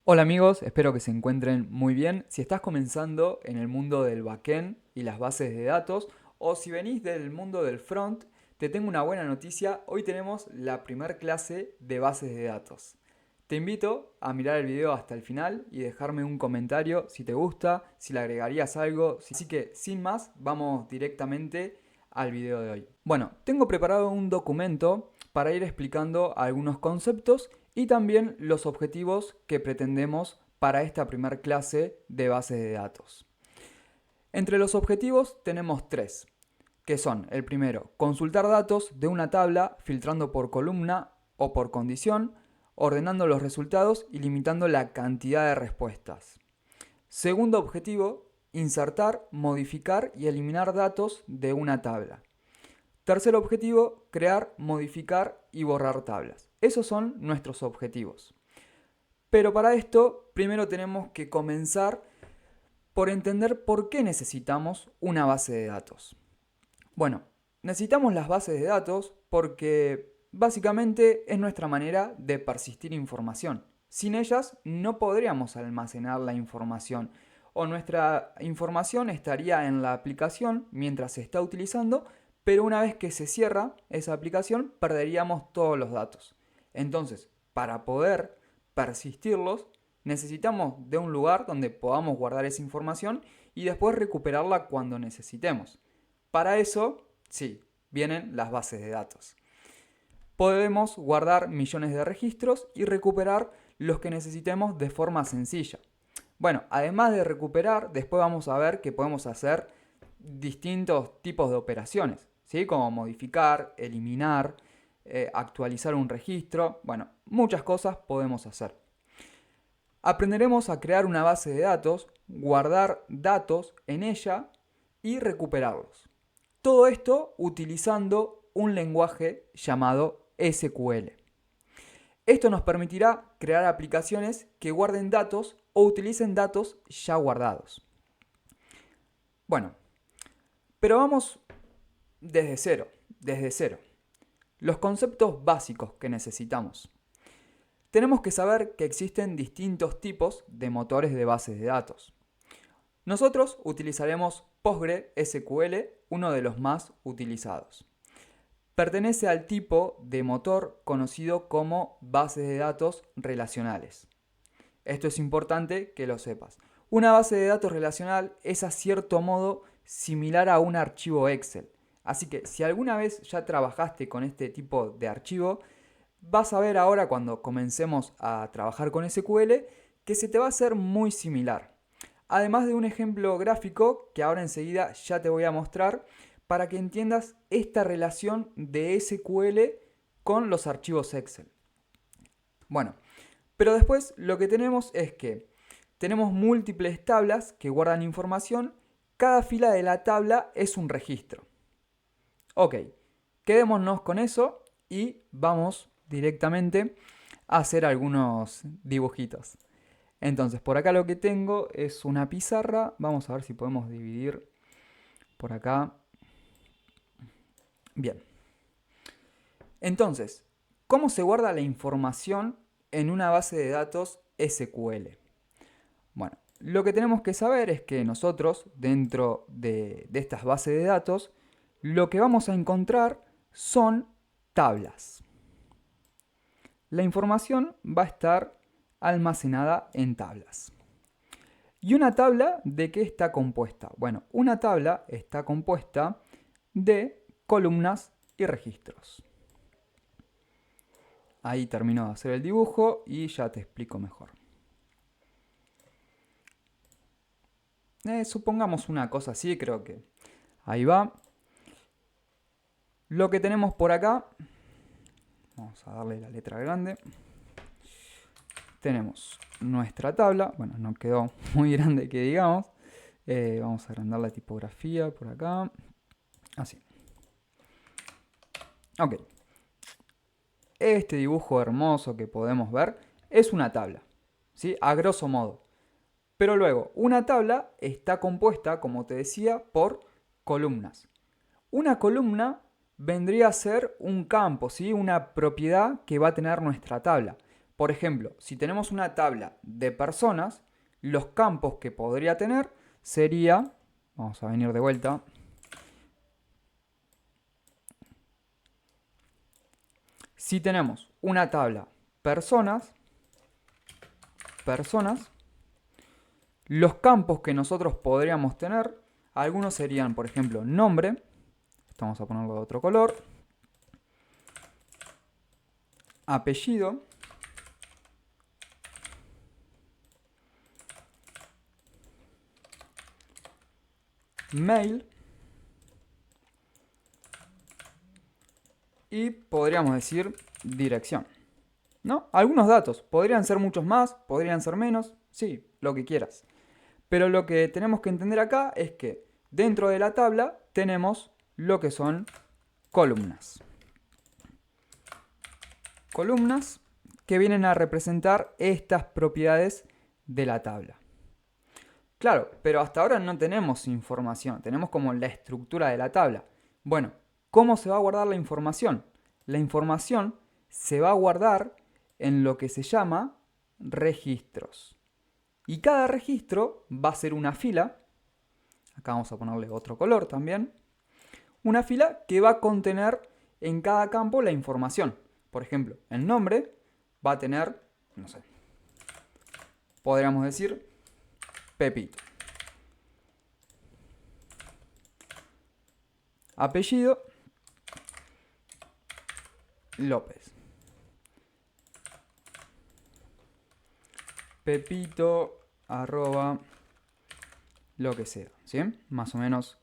Hola amigos, espero que se encuentren muy bien. Si estás comenzando en el mundo del backend y las bases de datos, o si venís del mundo del front, te tengo una buena noticia. Hoy tenemos la primer clase de bases de datos. Te invito a mirar el video hasta el final y dejarme un comentario si te gusta, si le agregarías algo. Así que sin más, vamos directamente al video de hoy. Bueno, tengo preparado un documento para ir explicando algunos conceptos y también los objetivos que pretendemos para esta primera clase de bases de datos. Entre los objetivos tenemos tres, que son el primero, consultar datos de una tabla filtrando por columna o por condición, ordenando los resultados y limitando la cantidad de respuestas. Segundo objetivo, insertar, modificar y eliminar datos de una tabla. Tercer objetivo, crear, modificar y borrar tablas. Esos son nuestros objetivos. Pero para esto, primero tenemos que comenzar por entender por qué necesitamos una base de datos. Bueno, necesitamos las bases de datos porque básicamente es nuestra manera de persistir información. Sin ellas no podríamos almacenar la información o nuestra información estaría en la aplicación mientras se está utilizando, pero una vez que se cierra esa aplicación perderíamos todos los datos. Entonces, para poder persistirlos, necesitamos de un lugar donde podamos guardar esa información y después recuperarla cuando necesitemos. Para eso, sí, vienen las bases de datos. Podemos guardar millones de registros y recuperar los que necesitemos de forma sencilla. Bueno, además de recuperar, después vamos a ver que podemos hacer distintos tipos de operaciones, ¿sí? Como modificar, eliminar, actualizar un registro. Bueno, muchas cosas podemos hacer. Aprenderemos a crear una base de datos, guardar datos en ella y recuperarlos. Todo esto utilizando un lenguaje llamado SQL. Esto nos permitirá crear aplicaciones que guarden datos o utilicen datos ya guardados. Bueno, pero vamos desde cero. Los conceptos básicos que necesitamos. Tenemos que saber que existen distintos tipos de motores de bases de datos. Nosotros utilizaremos PostgreSQL, uno de los más utilizados. Pertenece al tipo de motor conocido como bases de datos relacionales. Esto es importante que lo sepas. Una base de datos relacional es a cierto modo similar a un archivo Excel. Así que si alguna vez ya trabajaste con este tipo de archivo, vas a ver ahora cuando comencemos a trabajar con SQL que se te va a hacer muy similar. Además de un ejemplo gráfico que ahora enseguida ya te voy a mostrar para que entiendas esta relación de SQL con los archivos Excel. Bueno, pero después lo que tenemos es que tenemos múltiples tablas que guardan información. Cada fila de la tabla es un registro. Ok, quedémonos con eso y vamos directamente a hacer algunos dibujitos. Entonces, por acá lo que tengo es una pizarra. Vamos a ver si podemos dividir por acá. Bien. Entonces, ¿cómo se guarda la información en una base de datos SQL? Bueno, lo que tenemos que saber es que nosotros, dentro de estas bases de datos, lo que vamos a encontrar son tablas. La información va a estar almacenada en tablas. ¿Y una tabla de qué está compuesta? Bueno, una tabla está compuesta de columnas y registros. Ahí termino de hacer el dibujo y ya te explico mejor. Supongamos una cosa así, creo que ahí va. Lo que tenemos por acá, vamos a darle la letra grande. Tenemos nuestra tabla, bueno, no quedó muy grande que digamos. Vamos a agrandar la tipografía por acá. Así. Ok. Este dibujo hermoso que podemos ver es una tabla, ¿sí? A grosso modo. Pero luego, una tabla está compuesta, como te decía, por columnas. Una columna vendría a ser un campo, ¿sí? Una propiedad que va a tener nuestra tabla. Por ejemplo, si tenemos una tabla de personas, los campos que podría tener sería, vamos a venir de vuelta, si tenemos una tabla personas, los campos que nosotros podríamos tener, algunos serían, por ejemplo, nombre, esto vamos a ponerlo de otro color, apellido, mail y podríamos decir dirección, ¿no? Algunos datos, podrían ser muchos más, podrían ser menos, sí, lo que quieras. Pero lo que tenemos que entender acá es que dentro de la tabla tenemos lo que son columnas. Columnas que vienen a representar estas propiedades de la tabla. Claro, pero hasta ahora no tenemos información, tenemos como la estructura de la tabla. Bueno, ¿cómo se va a guardar la información? La información se va a guardar en lo que se llama registros. Y cada registro va a ser una fila, acá vamos a ponerle otro color también, una fila que va a contener en cada campo la información. Por ejemplo, el nombre va a tener, no sé, podríamos decir Pepito. Apellido, López. Pepito, arroba, lo que sea, ¿sí? Más o menos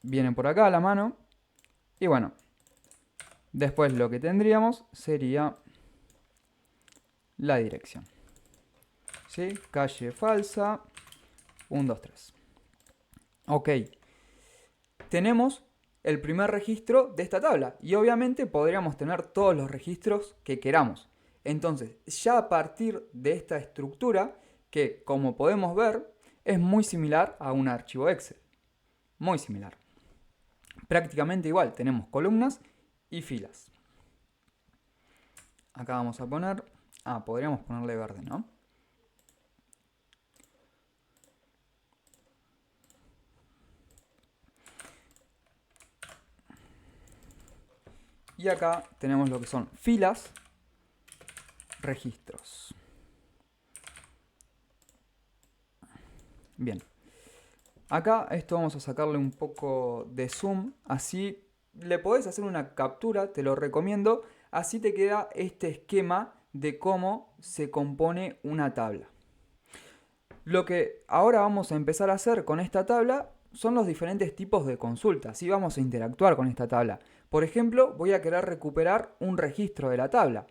viene por acá a la mano. Y bueno, después lo que tendríamos sería la dirección. ¿Sí? Calle falsa, 1, 2, 3. Ok. Tenemos el primer registro de esta tabla. Y obviamente podríamos tener todos los registros que queramos. Entonces, ya a partir de esta estructura, que como podemos ver, es muy similar a un archivo Excel. Muy similar. Prácticamente igual, tenemos columnas y filas. Acá vamos a poner, podríamos ponerle verde, ¿no? Y acá tenemos lo que son filas, registros. Bien. Acá esto vamos a sacarle un poco de zoom, así le podés hacer una captura, te lo recomiendo, así te queda este esquema de cómo se compone una tabla. Lo que ahora vamos a empezar a hacer con esta tabla son los diferentes tipos de consultas, y vamos a interactuar con esta tabla. Por ejemplo, voy a querer recuperar un registro de la tabla.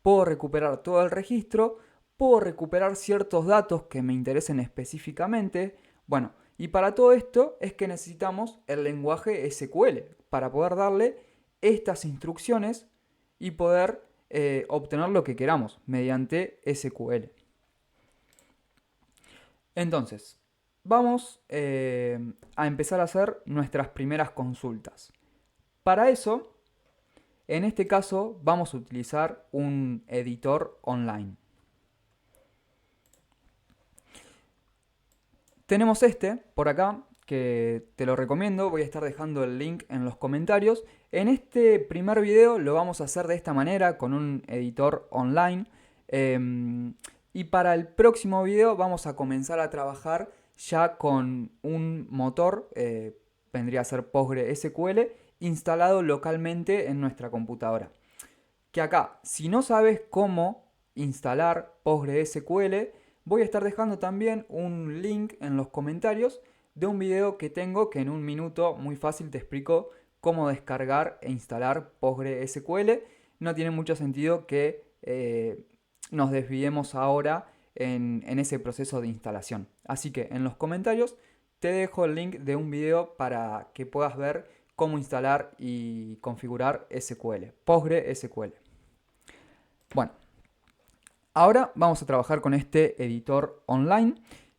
Puedo recuperar todo el registro, puedo recuperar ciertos datos que me interesen específicamente. Bueno, y para todo esto es que necesitamos el lenguaje SQL para poder darle estas instrucciones y poder obtener lo que queramos mediante SQL. Entonces, vamos a empezar a hacer nuestras primeras consultas. Para eso, en este caso, vamos a utilizar un editor online. Tenemos este por acá, que te lo recomiendo, voy a estar dejando el link en los comentarios. En este primer video lo vamos a hacer de esta manera, con un editor online. Y para el próximo video vamos a comenzar a trabajar ya con un motor, vendría a ser PostgreSQL, instalado localmente en nuestra computadora. Que acá, si no sabes cómo instalar PostgreSQL, voy a estar dejando también un link en los comentarios de un video que tengo que en un minuto muy fácil te explico cómo descargar e instalar PostgreSQL. No tiene mucho sentido que nos desviemos ahora en ese proceso de instalación. Así que en los comentarios te dejo el link de un video para que puedas ver cómo instalar y configurar SQL, PostgreSQL. Bueno, ahora vamos a trabajar con este editor online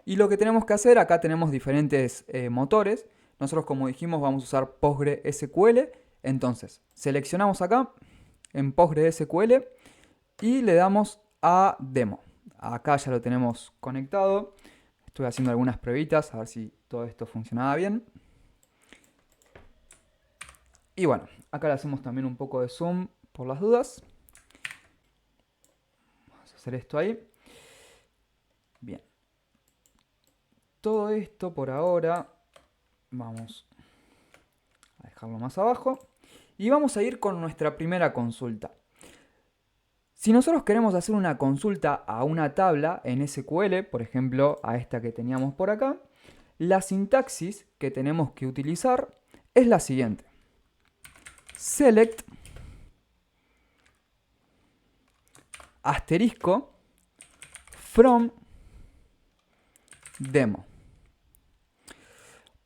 y lo que tenemos que hacer, acá tenemos diferentes motores. Nosotros, como dijimos, vamos a usar PostgreSQL. Entonces, seleccionamos acá en PostgreSQL y le damos a demo. Acá ya lo tenemos conectado. Estuve haciendo algunas pruebitas a ver si todo esto funcionaba bien. Y bueno, acá le hacemos también un poco de zoom por las dudas. Vamos a hacer esto ahí. Bien. Todo esto por ahora vamos a dejarlo más abajo. Y vamos a ir con nuestra primera consulta. Si nosotros queremos hacer una consulta a una tabla en SQL, por ejemplo, a esta que teníamos por acá, la sintaxis que tenemos que utilizar es la siguiente. Select asterisco from demo.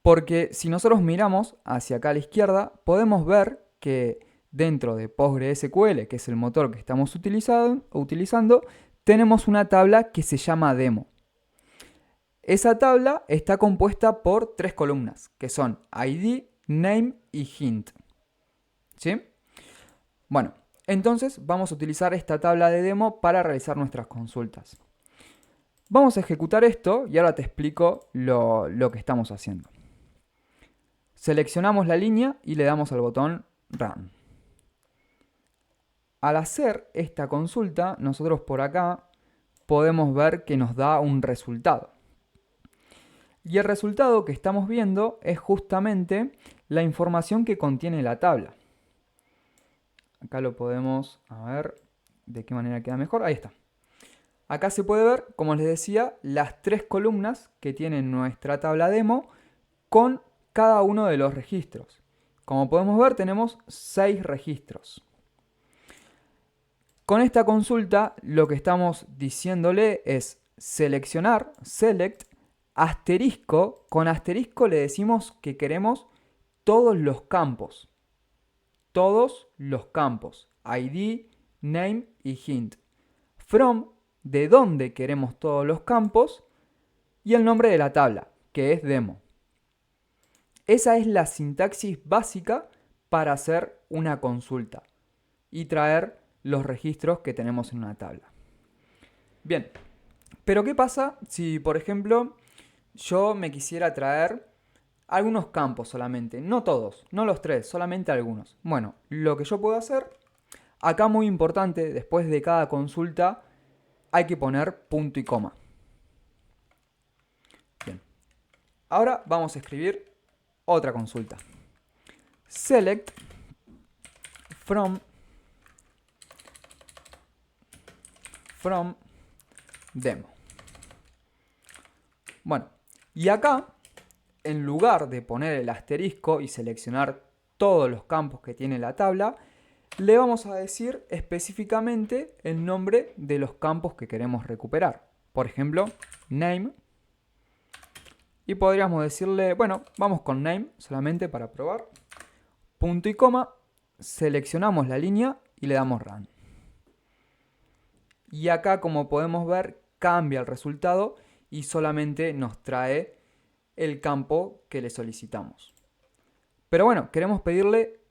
Porque si nosotros miramos hacia acá a la izquierda, podemos ver que dentro de PostgreSQL, que es el motor que estamos utilizando, tenemos una tabla que se llama demo. Esa tabla está compuesta por 3 columnas, que son ID, name y hint. ¿Sí? Bueno, entonces vamos a utilizar esta tabla de demo para realizar nuestras consultas. Vamos a ejecutar esto y ahora te explico lo que estamos haciendo. Seleccionamos la línea y le damos al botón Run. Al hacer esta consulta, nosotros por acá podemos ver que nos da un resultado. Y el resultado que estamos viendo es justamente la información que contiene la tabla. Acá lo podemos, a ver de qué manera queda mejor. Ahí está. Acá se puede ver, como les decía, las 3 columnas que tiene nuestra tabla demo con cada uno de los registros. Como podemos ver, tenemos 6 registros. Con esta consulta, lo que estamos diciéndole es seleccionar, select, asterisco. Con asterisco le decimos que queremos todos los campos. Todos los campos. ID, name y hint. From, de dónde queremos todos los campos. Y el nombre de la tabla, que es demo. Esa es la sintaxis básica para hacer una consulta y traer los registros que tenemos en una tabla. Bien, pero ¿qué pasa si, por ejemplo, yo me quisiera traer algunos campos solamente? No todos, no los 3, solamente algunos. Bueno, lo que yo puedo hacer, acá muy importante, después de cada consulta hay que poner punto y coma. Bien, ahora vamos a escribir otra consulta. Select from demo. Bueno, y acá, en lugar de poner el asterisco y seleccionar todos los campos que tiene la tabla, le vamos a decir específicamente el nombre de los campos que queremos recuperar. Por ejemplo, name. Y podríamos decirle, bueno, vamos con name solamente para probar. Punto y coma, seleccionamos la línea y le damos run. Y acá, como podemos ver, cambia el resultado y solamente nos trae el campo que le solicitamos. Pero bueno, queremos pedirle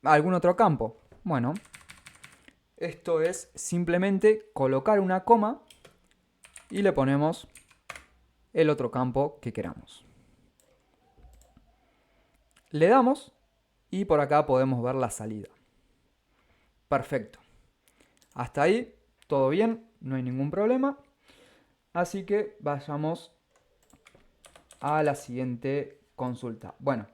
algún otro campo. Bueno, esto es simplemente colocar una coma y le ponemos el otro campo que queramos. Le damos y por acá podemos ver la salida. Perfecto. Hasta ahí todo bien, no hay ningún problema. Así que vayamos a la siguiente consulta. Bueno,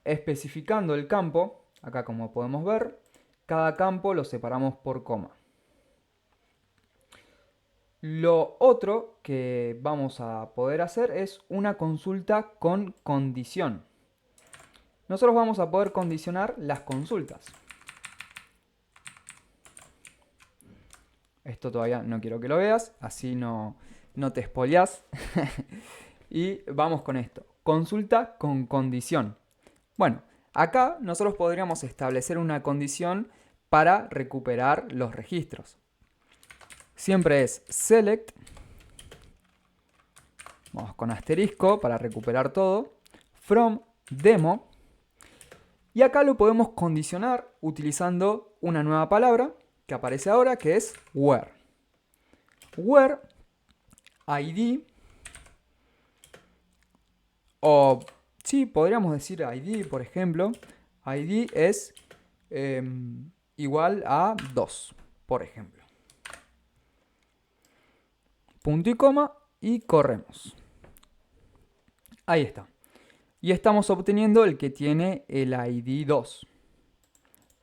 especificando el campo, acá como podemos ver, cada campo lo separamos por coma. Lo otro que vamos a poder hacer es una consulta con condición. Nosotros vamos a poder condicionar las consultas. Esto todavía no quiero que lo veas, así no te spoileás. Y vamos con esto. Consulta con condición. Bueno, acá nosotros podríamos establecer una condición para recuperar los registros. Siempre es select, vamos con asterisco para recuperar todo, from demo, y acá lo podemos condicionar utilizando una nueva palabra que aparece ahora, que es where. Where ID, o sí, podríamos decir ID, por ejemplo. ID es igual a 2, por ejemplo. Punto y coma y corremos. Ahí está. Y estamos obteniendo el que tiene el ID 2.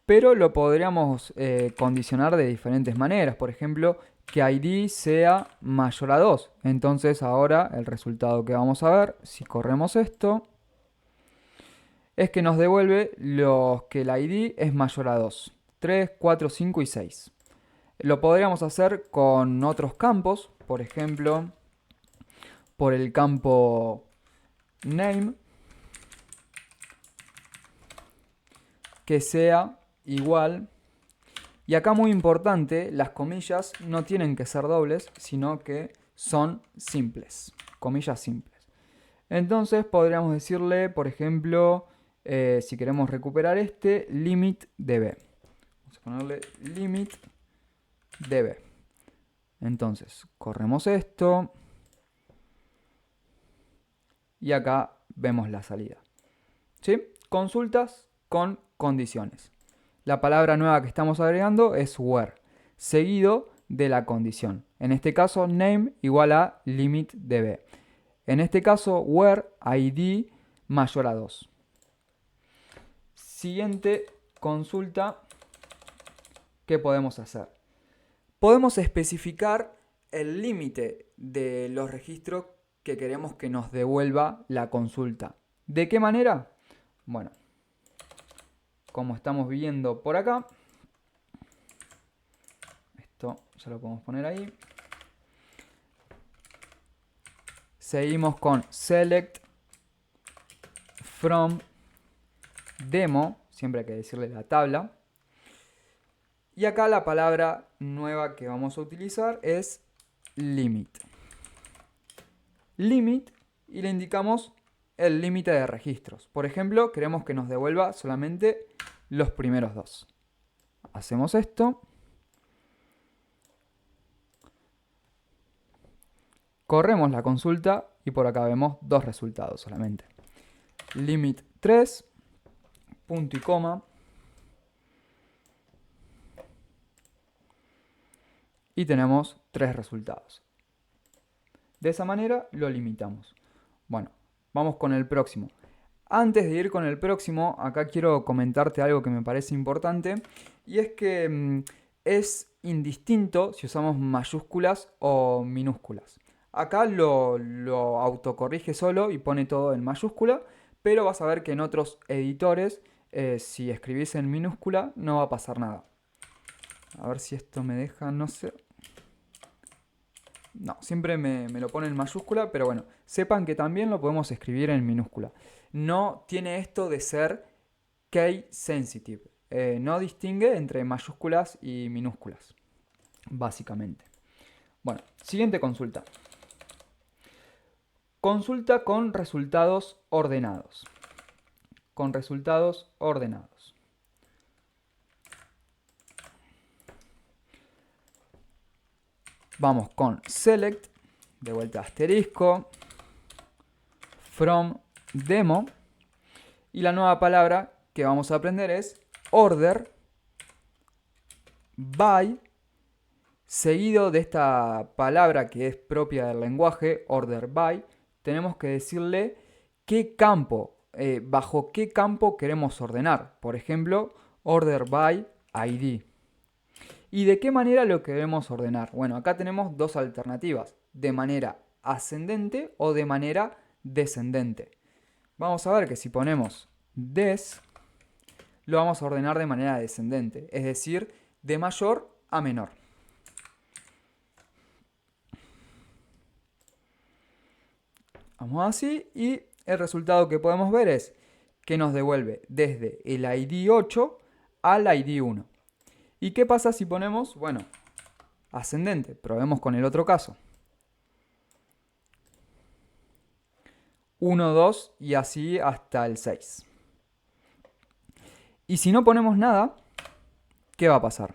Pero lo podríamos condicionar de diferentes maneras. Por ejemplo, que ID sea mayor a 2. Entonces ahora el resultado que vamos a ver, si corremos esto, es que nos devuelve los que el ID es mayor a 2. 3, 4, 5 y 6. Lo podríamos hacer con otros campos. Por ejemplo, por el campo name, que sea igual. Y acá muy importante, las comillas no tienen que ser dobles, sino que son simples. Comillas simples. Entonces podríamos decirle, por ejemplo, si queremos recuperar este, limit db. Vamos a ponerle limit db. Entonces, corremos esto. Y acá vemos la salida. ¿Sí? Consultas con condiciones. La palabra nueva que estamos agregando es where, seguido de la condición. En este caso, name igual a limit db. En este caso, where id mayor a 2. Siguiente consulta, ¿qué podemos hacer? Podemos especificar el límite de los registros que queremos que nos devuelva la consulta. ¿De qué manera? Bueno, como estamos viendo por acá, esto ya lo podemos poner ahí. Seguimos con select from demo, siempre hay que decirle la tabla. Y acá la palabra nueva que vamos a utilizar es limit. Limit, y le indicamos el límite de registros. Por ejemplo, queremos que nos devuelva solamente los primeros 2. Hacemos esto. Corremos la consulta y por acá vemos 2 resultados solamente. Limit 3, punto y coma. Y tenemos 3 resultados. De esa manera lo limitamos. Bueno, vamos con el próximo. Antes de ir con el próximo, acá quiero comentarte algo que me parece importante. Y es que es indistinto si usamos mayúsculas o minúsculas. Acá lo autocorrige solo y pone todo en mayúscula. Pero vas a ver que en otros editores, si escribís en minúscula, no va a pasar nada. A ver si esto me deja, no sé. No, siempre me lo pone en mayúscula, pero bueno, sepan que también lo podemos escribir en minúscula. No tiene esto de ser case sensitive. No distingue entre mayúsculas y minúsculas, básicamente. Bueno, siguiente consulta. Consulta con resultados ordenados. Con resultados ordenados. Vamos con select, de vuelta asterisco, from demo. Y la nueva palabra que vamos a aprender es order by, seguido de esta palabra que es propia del lenguaje, order by, tenemos que decirle qué campo, bajo qué campo queremos ordenar. Por ejemplo, order by ID. ¿Y de qué manera lo queremos ordenar? Bueno, acá tenemos 2 alternativas, de manera ascendente o de manera descendente. Vamos a ver que si ponemos des, lo vamos a ordenar de manera descendente, es decir, de mayor a menor. Vamos así y el resultado que podemos ver es que nos devuelve desde el ID 8 al ID 1. ¿Y qué pasa si ponemos, bueno, ascendente? Probemos con el otro caso. 1, 2 y así hasta el 6. Y si no ponemos nada, ¿qué va a pasar?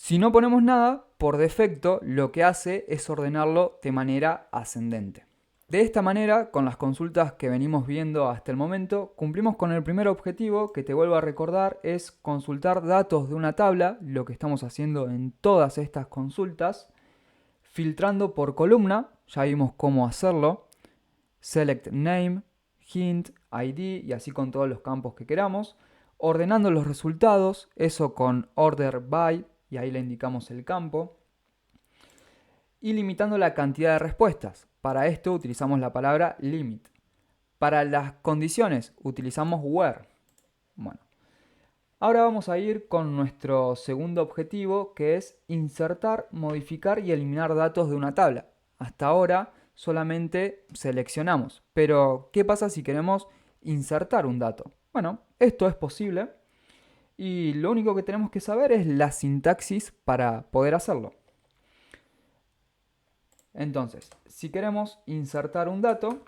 Si no ponemos nada, por defecto lo que hace es ordenarlo de manera ascendente. De esta manera, con las consultas que venimos viendo hasta el momento, cumplimos con el primer objetivo, que te vuelvo a recordar, es consultar datos de una tabla, lo que estamos haciendo en todas estas consultas, filtrando por columna, ya vimos cómo hacerlo, select name, hint, id y así con todos los campos que queramos, ordenando los resultados, eso con order by, y ahí le indicamos el campo, y limitando la cantidad de respuestas. Para esto utilizamos la palabra limit. Para las condiciones utilizamos where. Bueno, ahora vamos a ir con nuestro segundo objetivo, que es insertar, modificar y eliminar datos de una tabla. Hasta ahora solamente seleccionamos, pero ¿qué pasa si queremos insertar un dato? Bueno, esto es posible y lo único que tenemos que saber es la sintaxis para poder hacerlo. Entonces, si queremos insertar un dato,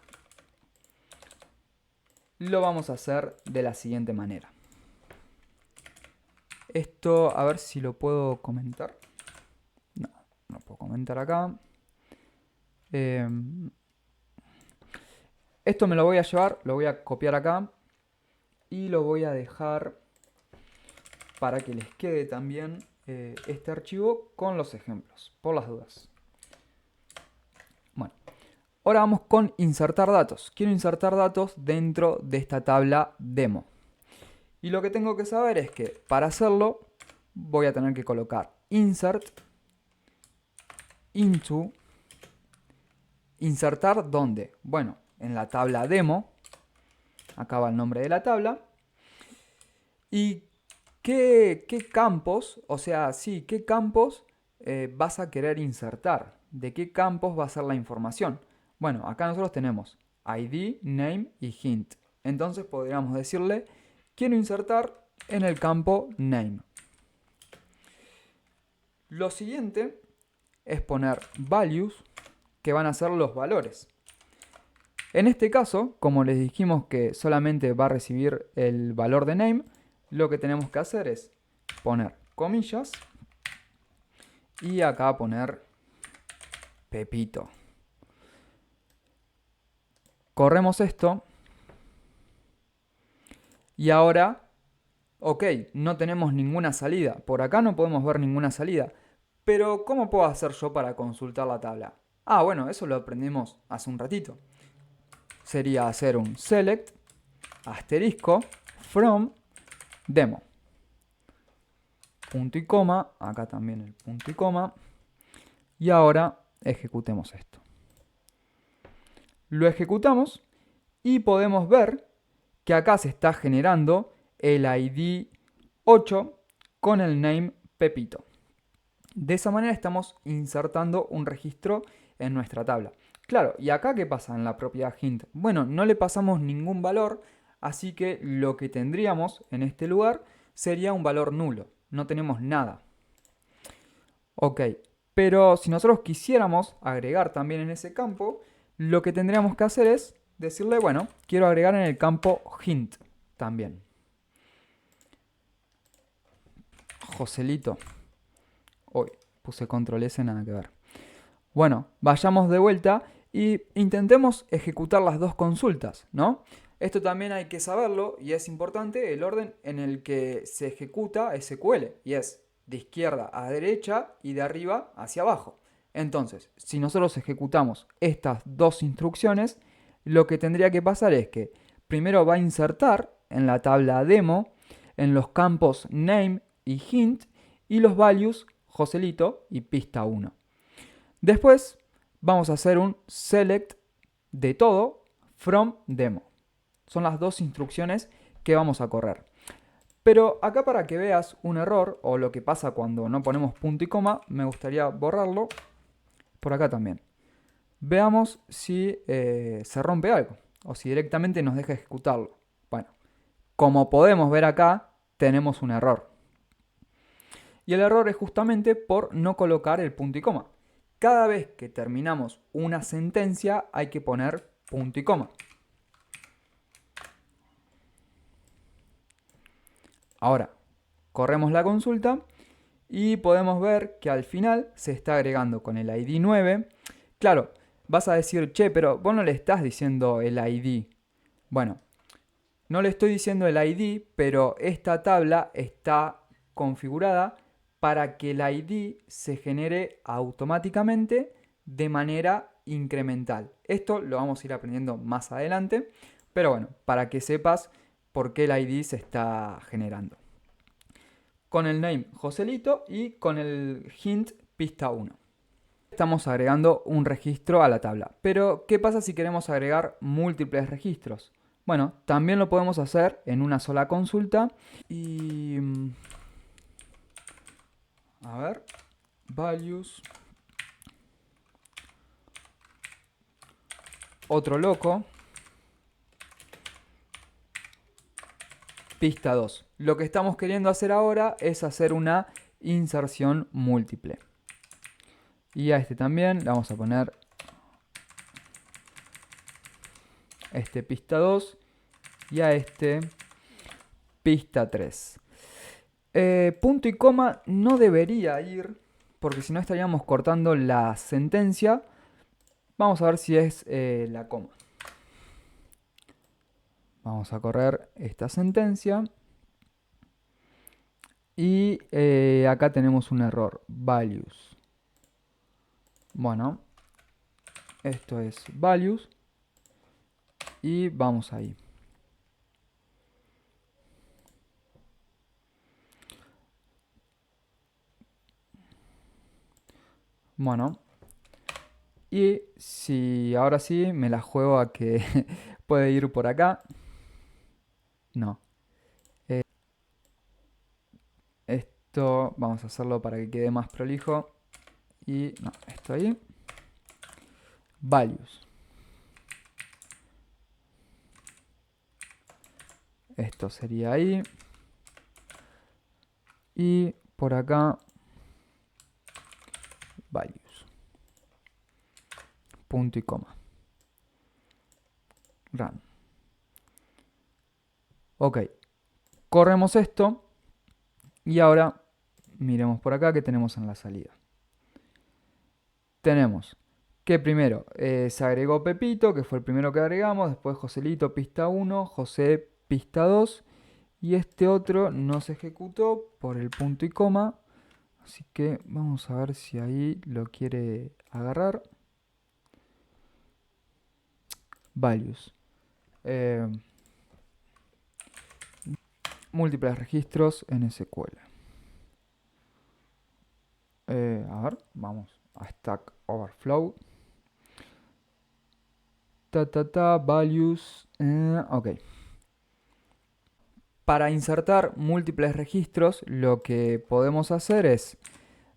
lo vamos a hacer de la siguiente manera. Esto, a ver si lo puedo comentar. No, no puedo comentar acá. Esto me lo voy a llevar, lo voy a copiar acá y lo voy a dejar para que les quede también este archivo con los ejemplos, por las dudas. Bueno, ahora vamos con insertar datos. Quiero insertar datos dentro de esta tabla demo. Y lo que tengo que saber es que para hacerlo voy a tener que colocar insert, into, insertar ¿dónde? Bueno, en la tabla demo, acá va el nombre de la tabla. ¿Y qué campos, o sea, sí, qué campos vas a querer insertar? ¿De qué campos va a ser la información? Bueno, acá nosotros tenemos ID, name y hint. Entonces podríamos decirle, quiero insertar en el campo name. Lo siguiente es poner values, que van a ser los valores. En este caso, como les dijimos que solamente va a recibir el valor de name, lo que tenemos que hacer es poner comillas y acá poner Pepito. Corremos esto y ahora, ok, no tenemos ninguna salida. Por acá no podemos ver ninguna salida. Pero ¿cómo puedo hacer yo para consultar la tabla? Ah, bueno, eso lo aprendimos hace un ratito. Sería hacer un select asterisco from demo. Punto y coma, acá también el punto y coma. Y ahora ejecutemos esto. Lo ejecutamos y podemos ver que acá se está generando el ID 8 con el name Pepito. De esa manera estamos insertando un registro en nuestra tabla. Claro, ¿y acá qué pasa en la propiedad hint? Bueno, no le pasamos ningún valor, así que lo que tendríamos en este lugar sería un valor nulo. No tenemos nada. Ok, pero si nosotros quisiéramos agregar también en ese campo, lo que tendríamos que hacer es decirle, bueno, quiero agregar en el campo hint también. Joselito. Uy, puse control S, nada que ver. Bueno, vayamos de vuelta y intentemos ejecutar las dos consultas, ¿no? Esto también hay que saberlo y es importante el orden en el que se ejecuta SQL y es de izquierda a derecha y de arriba hacia abajo. Entonces, si nosotros ejecutamos estas dos instrucciones, lo que tendría que pasar es que primero va a insertar en la tabla demo en los campos name y hint y los values Joselito y pista 1. Después vamos a hacer un select de todo from demo. Son las dos instrucciones que vamos a correr. Pero acá para que veas un error o lo que pasa cuando no ponemos punto y coma, me gustaría borrarlo por acá también. Veamos si se rompe algo o si directamente nos deja ejecutarlo. Bueno, como podemos ver acá, tenemos un error. Y el error es justamente por no colocar el punto y coma. Cada vez que terminamos una sentencia hay que poner punto y coma. Ahora, corremos la consulta Y podemos ver que al final se está agregando con el ID 9. Claro, vas a decir, che, pero vos no le estás diciendo el ID. Bueno, no le estoy diciendo el ID, pero esta tabla está configurada para que el ID se genere automáticamente de manera incremental. Esto lo vamos a ir aprendiendo más adelante, pero bueno, para que sepas por qué el ID se está generando. Con el name Joselito y con el hint pista 1. Estamos agregando un registro a la tabla. Pero, ¿qué pasa si queremos agregar múltiples registros? Bueno, también lo podemos hacer en una sola consulta. Y... a ver. Values. Otro loco. Pista 2. Lo que estamos queriendo hacer ahora es hacer una inserción múltiple. Y a este también le vamos a poner este pista 2 y a este pista 3. Punto y coma no debería ir, porque si no estaríamos cortando la sentencia. Vamos a ver si es la coma. Vamos a correr esta sentencia. Y acá tenemos un error. Values. Bueno, esto es values. Y vamos ahí. Bueno. Y si ahora sí me la juego a que puede ir por acá. No. Esto vamos a hacerlo para que quede más prolijo. Y no, esto ahí. Values. Esto sería ahí. Y por acá. Values. Punto y coma. Run. Ok. Corremos esto. Y ahora miremos por acá que tenemos en la salida. Tenemos que primero se agregó Pepito, que fue el primero que agregamos. Después Joselito, pista 1. José, pista 2. Y este otro no se ejecutó por el punto y coma. Así que vamos a ver si ahí lo quiere agarrar. Values. Múltiples registros en SQL. A ver, vamos a Stack Overflow. Values. Ok. Para insertar múltiples registros, lo que podemos hacer es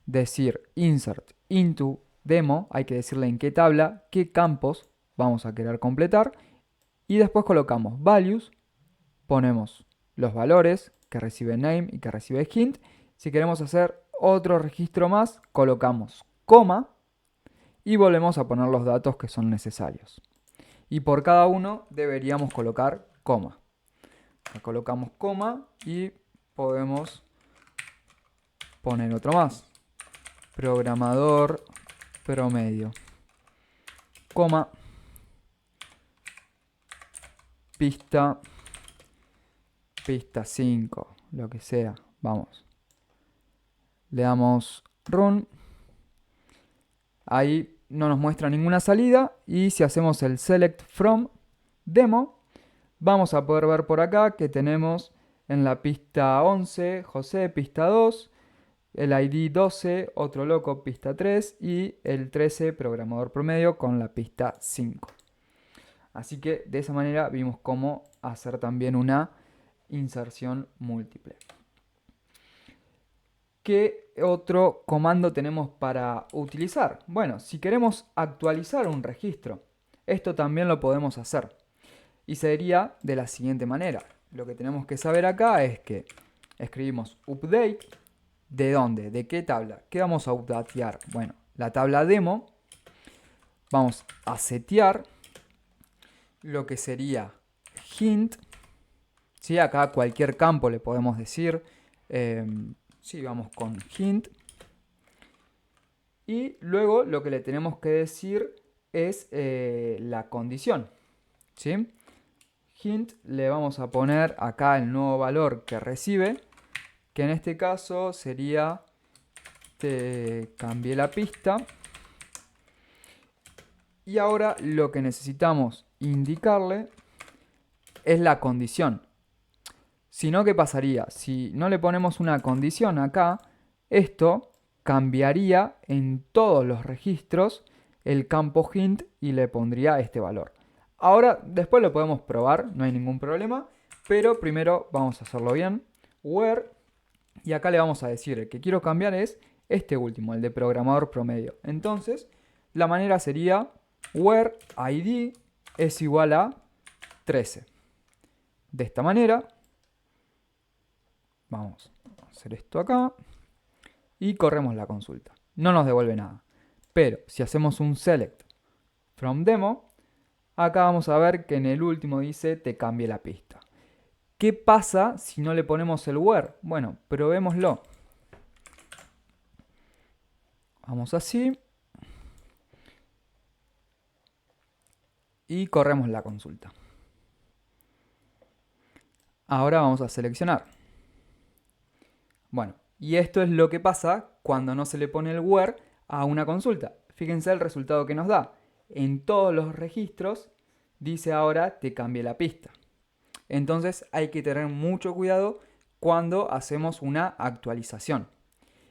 decir insert into demo. Hay que decirle en qué tabla, qué campos vamos a querer completar. Y después colocamos values. Ponemos los valores que recibe name y que recibe hint. Si queremos hacer otro registro más, colocamos coma y volvemos a poner los datos que son necesarios. Y por cada uno deberíamos colocar coma. Colocamos coma y podemos poner otro más. Programador promedio. Coma. Pista 5, lo que sea. Vamos. Le damos run. Ahí no nos muestra ninguna salida. Y si hacemos el select from demo, vamos a poder ver por acá que tenemos en la pista 11, José, pista 2, el ID 12, otro loco, pista 3 y el 13, programador promedio, con la pista 5. Así que de esa manera vimos cómo hacer también una inserción múltiple. ¿Qué otro comando tenemos para utilizar? Bueno, si queremos actualizar un registro, esto también lo podemos hacer. Y sería de la siguiente manera. Lo que tenemos que saber acá es que escribimos update. ¿De dónde? ¿De qué tabla? ¿Qué vamos a updatear? Bueno, la tabla demo. Vamos a setear lo que sería hint. ¿Sí? Acá cualquier campo le podemos decir. Sí, vamos con hint. Y luego lo que le tenemos que decir es la condición. ¿Sí? Hint, le vamos a poner acá el nuevo valor que recibe, que en este caso sería te cambié la pista. Y ahora lo que necesitamos indicarle es la condición. Si no, ¿qué pasaría? Si no le ponemos una condición acá, esto cambiaría en todos los registros el campo hint y le pondría este valor. Ahora, después lo podemos probar, no hay ningún problema, pero primero vamos a hacerlo bien. Where, y acá le vamos a decir, el que quiero cambiar es este último, el de programador promedio. Entonces, la manera sería where id es igual a 13. De esta manera, vamos a hacer esto acá y corremos la consulta. No nos devuelve nada. Pero si hacemos un select from demo, acá vamos a ver que en el último dice te cambie la pista. ¿Qué pasa si no le ponemos el where? Bueno, probémoslo. Vamos así. Y corremos la consulta. Ahora vamos a seleccionar. Bueno, y esto es lo que pasa cuando no se le pone el where a una consulta. Fíjense el resultado que nos da. En todos los registros dice ahora te cambie la pista. Entonces hay que tener mucho cuidado cuando hacemos una actualización.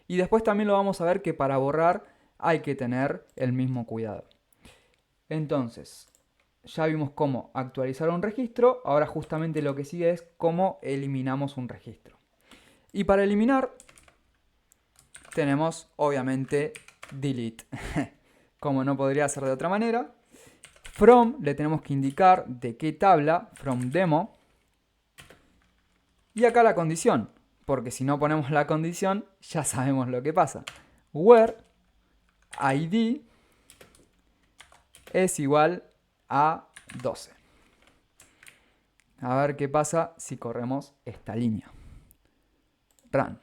Y después también lo vamos a ver que para borrar hay que tener el mismo cuidado. Entonces, ya vimos cómo actualizar un registro. Ahora justamente lo que sigue es cómo eliminamos un registro. Y para eliminar tenemos obviamente delete. Como no podría ser de otra manera. From le tenemos que indicar de qué tabla, from demo. Y acá la condición, porque si no ponemos la condición ya sabemos lo que pasa. Where id es igual a 12. A ver qué pasa si corremos esta línea. Run.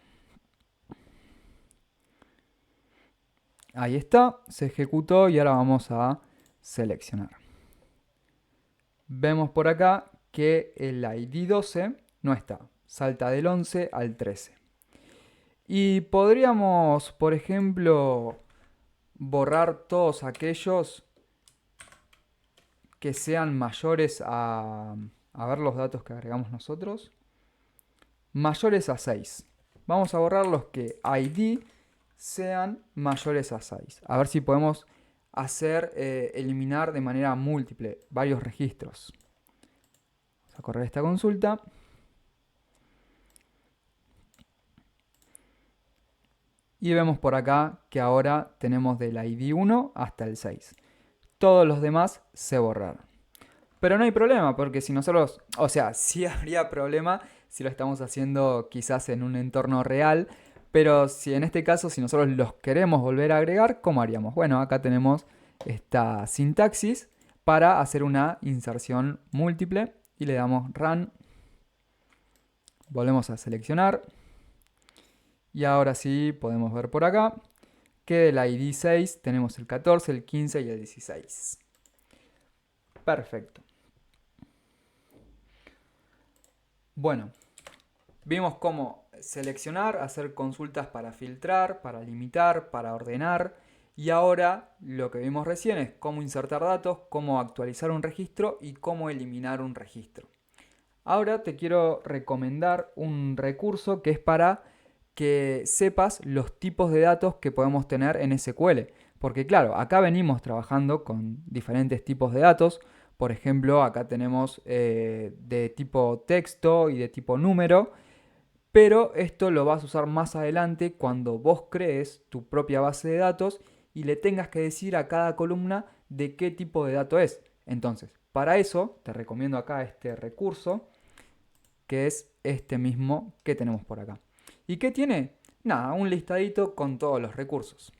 Ahí está, se ejecutó y ahora vamos a seleccionar. Vemos por acá que el ID 12 no está, salta del 11 al 13. Y podríamos, por ejemplo, borrar todos aquellos que sean mayores a ver los datos que agregamos nosotros. Mayores a 6. Vamos a borrar los que ID sean mayores a 6. A ver si podemos hacer eliminar de manera múltiple varios registros. Vamos a correr esta consulta. Y vemos por acá que ahora tenemos del ID 1 hasta el 6. Todos los demás se borraron. Pero no hay problema, porque si nosotros, o sea, sí habría problema si lo estamos haciendo quizás en un entorno real, pero si en este caso, si nosotros los queremos volver a agregar, ¿cómo haríamos? Bueno, acá tenemos esta sintaxis para hacer una inserción múltiple y le damos run. Volvemos a seleccionar. Y ahora sí podemos ver por acá que del ID 6 tenemos el 14, el 15 y el 16. Perfecto. Bueno, vimos cómo seleccionar, hacer consultas para filtrar, para limitar, para ordenar. Y ahora lo que vimos recién es cómo insertar datos, cómo actualizar un registro y cómo eliminar un registro. Ahora te quiero recomendar un recurso que es para que sepas los tipos de datos que podemos tener en SQL. Porque claro, acá venimos trabajando con diferentes tipos de datos. Por ejemplo, acá tenemos de tipo texto y de tipo número. Pero esto lo vas a usar más adelante cuando vos crees tu propia base de datos y le tengas que decir a cada columna de qué tipo de dato es. Entonces, para eso te recomiendo acá este recurso, que es este mismo que tenemos por acá. ¿Y qué tiene? Nada, un listadito con todos los recursos,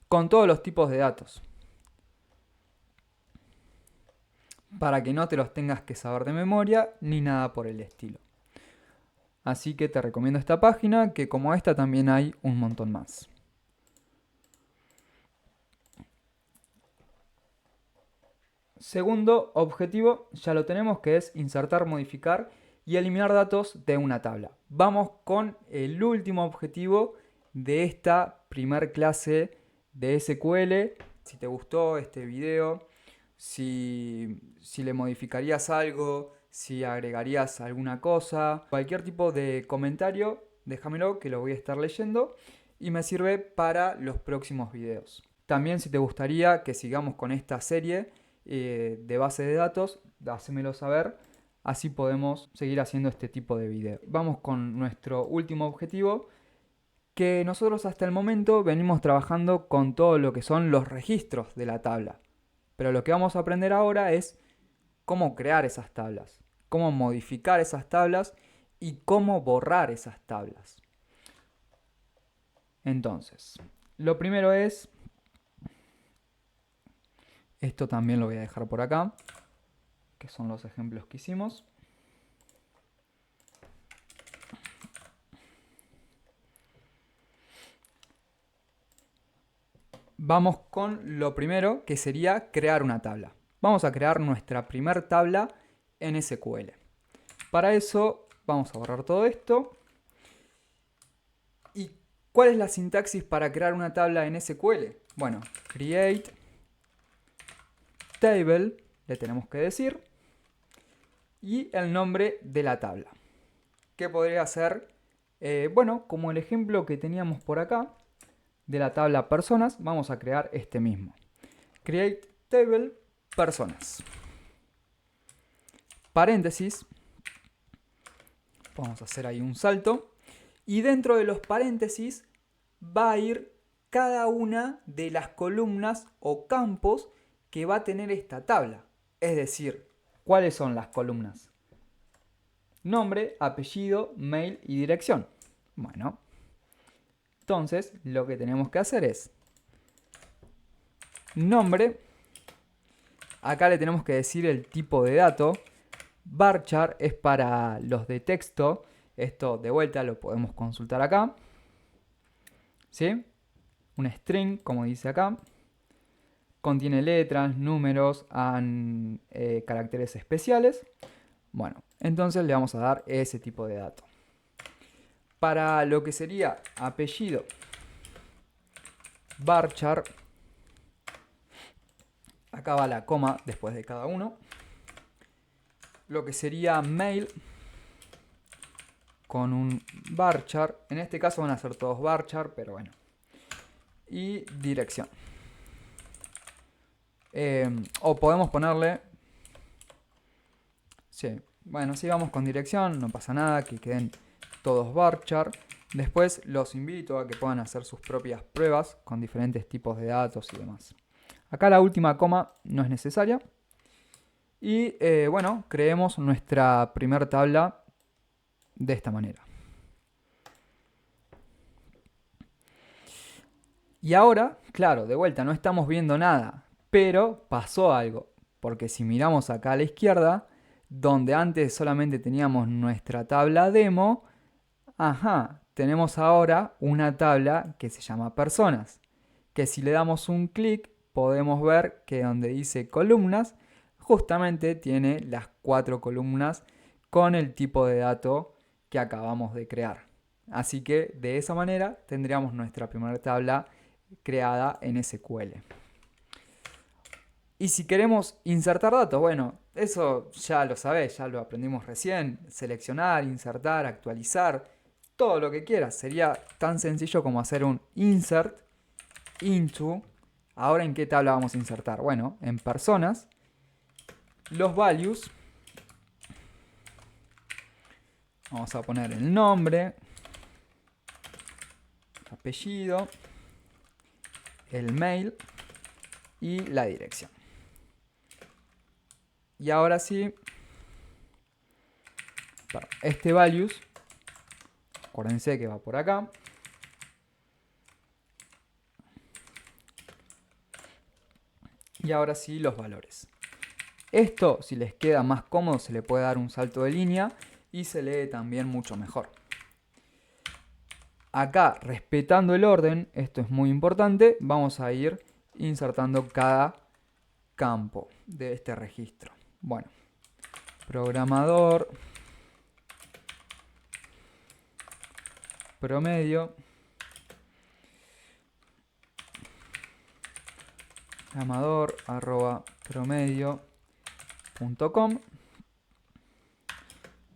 con todos los tipos de datos, para que no te los tengas que saber de memoria ni nada por el estilo. Así que te recomiendo esta página, que como esta también hay un montón más. Segundo objetivo, ya lo tenemos, que es insertar, modificar y eliminar datos de una tabla. Vamos con el último objetivo de esta primer clase de SQL. Si te gustó este video, si le modificarías algo, si agregarías alguna cosa, cualquier tipo de comentario, déjamelo que lo voy a estar leyendo y me sirve para los próximos videos. También si te gustaría que sigamos con esta serie de base de datos, hacémelo saber, así podemos seguir haciendo este tipo de video. Vamos con nuestro último objetivo, que nosotros hasta el momento venimos trabajando con todo lo que son los registros de la tabla. Pero lo que vamos a aprender ahora es cómo crear esas tablas, cómo modificar esas tablas y cómo borrar esas tablas. Entonces, lo primero es, esto también lo voy a dejar por acá, que son los ejemplos que hicimos. Vamos con lo primero, que sería crear una tabla. Vamos a crear nuestra primer tabla en SQL. Para eso vamos a borrar todo esto. ¿Y cuál es la sintaxis para crear una tabla en SQL? Bueno, create table, le tenemos que decir, y el nombre de la tabla. ¿Qué podría ser? Bueno, como el ejemplo que teníamos por acá, de la tabla personas, vamos a crear este mismo. Create table personas. Paréntesis. Vamos a hacer ahí un salto. Y dentro de los paréntesis va a ir cada una de las columnas o campos que va a tener esta tabla. Es decir, ¿cuáles son las columnas? Nombre, apellido, mail y dirección. Bueno, entonces lo que tenemos que hacer es nombre. Acá le tenemos que decir el tipo de dato. Varchar es para los de texto. Esto de vuelta lo podemos consultar acá. ¿Sí? Un string, como dice acá. Contiene letras, números, caracteres especiales. Bueno, entonces le vamos a dar ese tipo de dato. Para lo que sería apellido, varchar, acá va la coma después de cada uno. Lo que sería mail, con un varchar, en este caso van a ser todos varchar, pero bueno. Y dirección. O podemos ponerle, sí, bueno, si vamos con dirección, no pasa nada, que queden todos varchar. Después los invito a que puedan hacer sus propias pruebas con diferentes tipos de datos y demás. Acá la última coma no es necesaria. Y bueno, creemos nuestra primera tabla de esta manera. Y ahora, claro, de vuelta, no estamos viendo nada, pero pasó algo. Porque si miramos acá a la izquierda, donde antes solamente teníamos nuestra tabla demo, tenemos ahora una tabla que se llama personas. Que si le damos un clic, podemos ver que donde dice columnas, justamente tiene las 4 columnas con el tipo de dato que acabamos de crear. Así que de esa manera tendríamos nuestra primera tabla creada en SQL. Y si queremos insertar datos, bueno, eso ya lo sabés, ya lo aprendimos recién. Seleccionar, insertar, actualizar, todo lo que quieras. Sería tan sencillo como hacer un insert into. Ahora, ¿en qué tabla vamos a insertar? Bueno, en personas, los values. Vamos a poner el nombre, apellido, el mail y la dirección. Y ahora sí, este values, acuérdense que va por acá. Y ahora sí los valores. Esto, si les queda más cómodo, se le puede dar un salto de línea y se lee también mucho mejor. Acá, respetando el orden, esto es muy importante, vamos a ir insertando cada campo de este registro. Bueno, programador, promedio, programador@promedio.com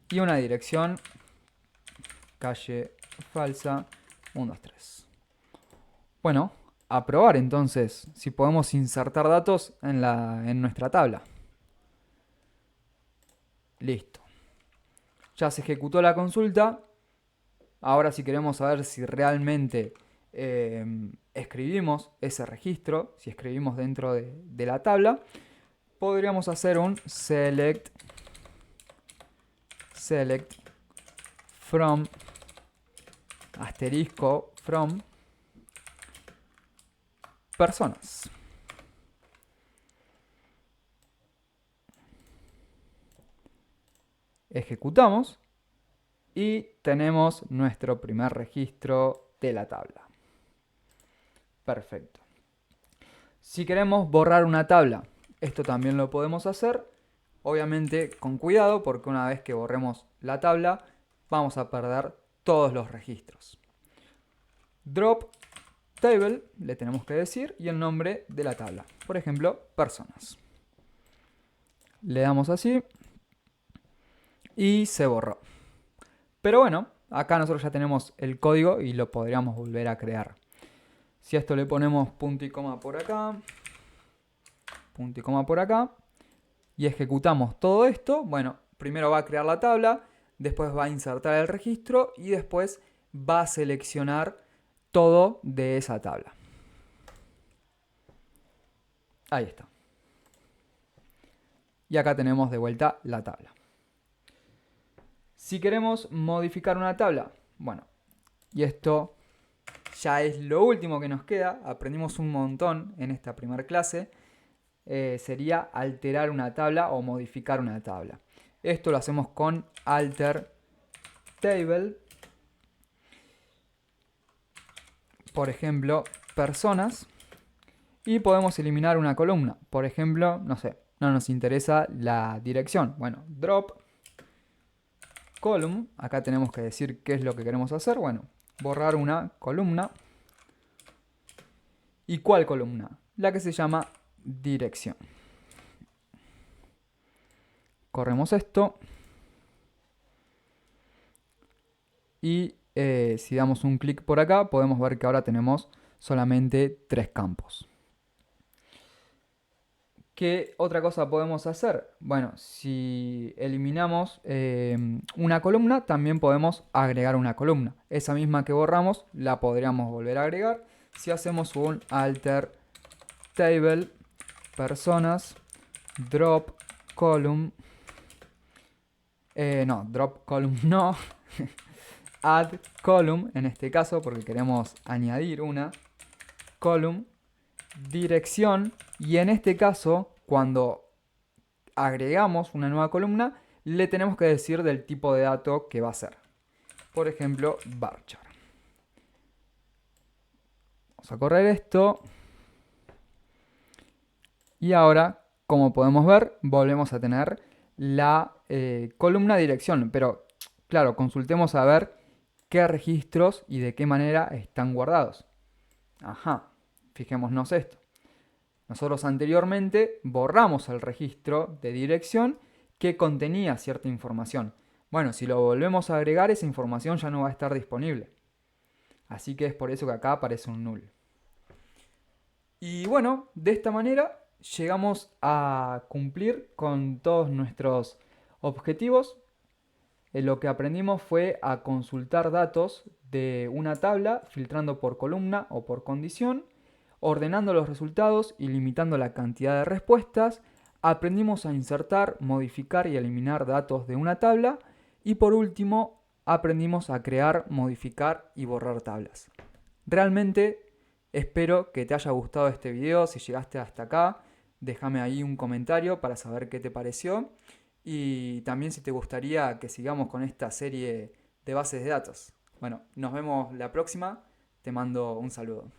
y una dirección calle falsa 123. Bueno, a probar entonces si podemos insertar datos en nuestra tabla. Listo. Ya se ejecutó la consulta. Ahora si queremos saber si realmente escribimos ese registro, si escribimos dentro de la tabla, podríamos hacer un select from asterisco from personas. Ejecutamos y tenemos nuestro primer registro de la tabla. Perfecto. Si queremos borrar una tabla, esto también lo podemos hacer. Obviamente con cuidado, porque una vez que borremos la tabla, vamos a perder todos los registros. Drop table, le tenemos que decir, y el nombre de la tabla. Por ejemplo, personas. Le damos así y se borró. Pero bueno, acá nosotros ya tenemos el código y lo podríamos volver a crear. Si a esto le ponemos punto y coma por acá, punto y coma por acá, y ejecutamos todo esto, bueno, primero va a crear la tabla, después va a insertar el registro y después va a seleccionar todo de esa tabla. Ahí está. Y acá tenemos de vuelta la tabla. Si queremos modificar una tabla, bueno, y esto ya es lo último que nos queda, aprendimos un montón en esta primera clase, sería alterar una tabla o modificar una tabla. Esto lo hacemos con alter table, por ejemplo, personas, y podemos eliminar una columna. Por ejemplo, no sé, no nos interesa la dirección. Bueno, drop column, acá tenemos que decir qué es lo que queremos hacer. Bueno, borrar una columna. ¿Y cuál columna? La que se llama dirección. Corremos esto. Y si damos un clic por acá, podemos ver que ahora tenemos solamente 3 campos. ¿Qué otra cosa podemos hacer? Bueno, si eliminamos una columna, también podemos agregar una columna. Esa misma que borramos, la podríamos volver a agregar. Si hacemos un alter table, personas, drop column, drop column no, add column en este caso, porque queremos añadir una column, dirección, y en este caso, cuando agregamos una nueva columna, le tenemos que decir del tipo de dato que va a ser. Por ejemplo, varchar. Vamos a correr esto. Y ahora, como podemos ver, volvemos a tener la columna dirección. Pero, claro, consultemos a ver qué registros y de qué manera están guardados. Ajá, fijémonos esto. Nosotros anteriormente borramos el registro de dirección que contenía cierta información. Bueno, si lo volvemos a agregar, esa información ya no va a estar disponible. Así que es por eso que acá aparece un null. Y bueno, de esta manera llegamos a cumplir con todos nuestros objetivos. Lo que aprendimos fue a consultar datos de una tabla, filtrando por columna o por condición, ordenando los resultados y limitando la cantidad de respuestas. Aprendimos a insertar, modificar y eliminar datos de una tabla. Y por último, aprendimos a crear, modificar y borrar tablas. Realmente espero que te haya gustado este video. Si llegaste hasta acá, déjame ahí un comentario para saber qué te pareció. Y también si te gustaría que sigamos con esta serie de bases de datos. Bueno, nos vemos la próxima. Te mando un saludo.